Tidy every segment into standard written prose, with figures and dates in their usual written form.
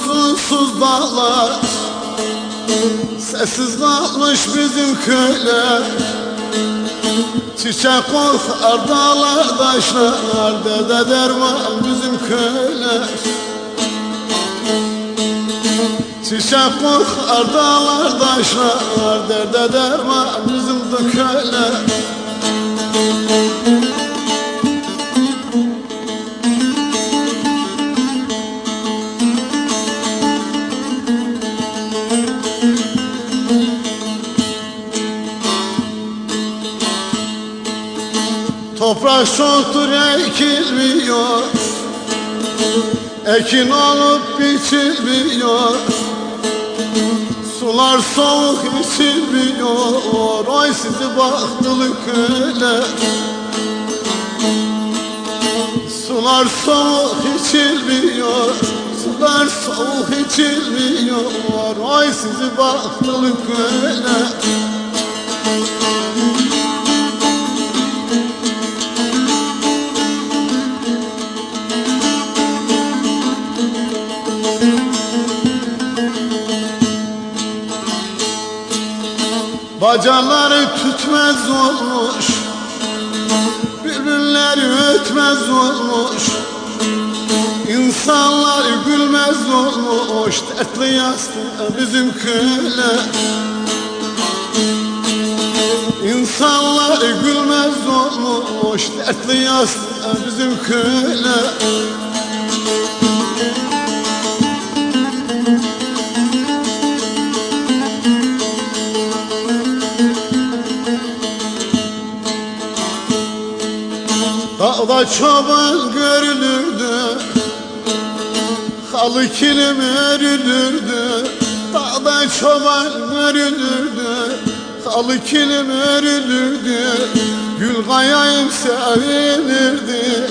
huzursuz dağlar, sessiz kalmış bizim köyler. Çiçek kokar dağlar taşlar, derde derman bizim köyler. Çiçek kokar dağlar taşlar, derde derman bizim de köyler. Toprak çoktur ekilmiyor, ekin olup biçilmiyor. Sular soğuk içilmiyor, oy sizi baktılı köyler. Sular soğuk içilmiyor, sular soğuk içilmiyor, oy sizi baktılı köyler. Bacaları tütmez olmuş, bülbülleri ötmez olmuş. İnsanlar gülmez olmuş, dertli yastığa bizim köyler. İnsanlar gülmez olmuş, dertli yastığa bizim köyler. Dağda çoban görülürdü, halı kilim örülürdü. Dağda çoban görülürdü, halı kilim örülürdü. Gül kayayım sevinirdi,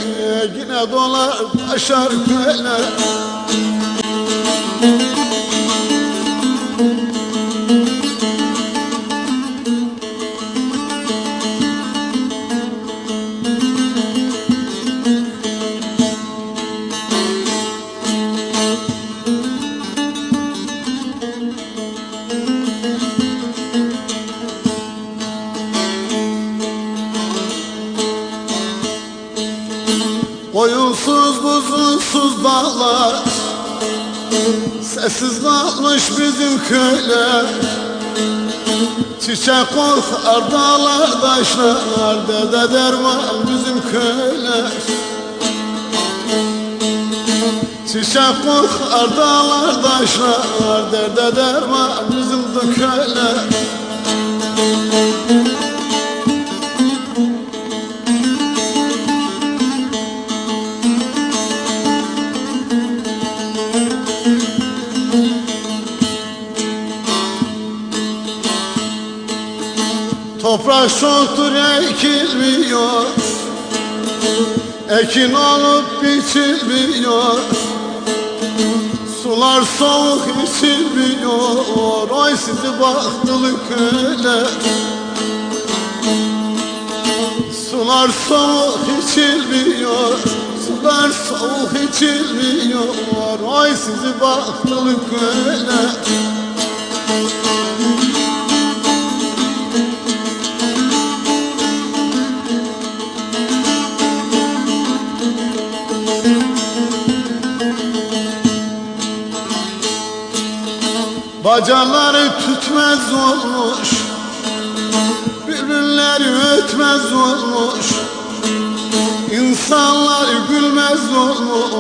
yine dolar taşar köyler. Koyunsuz buzunsuz dağlar, sessiz kalmış bizim köyler. Çiçek kokar dağlar taşlar, derde derman bizim köyler. Çiçek kokar dağlar taşlar, derde derman bizim de köyler. Toprak çoktur ekilmiyor, ekin olup biçilmiyor. Sular soğuk içilmiyor, oy sizi baktılı köyler. Sular soğuk içilmiyor, sular soğuk içilmiyor, oy sizi baktılı köyler. Bacaları tütmez olmuş, bülbülleri ötmez olmuş. İnsanlar gülmez olmuş.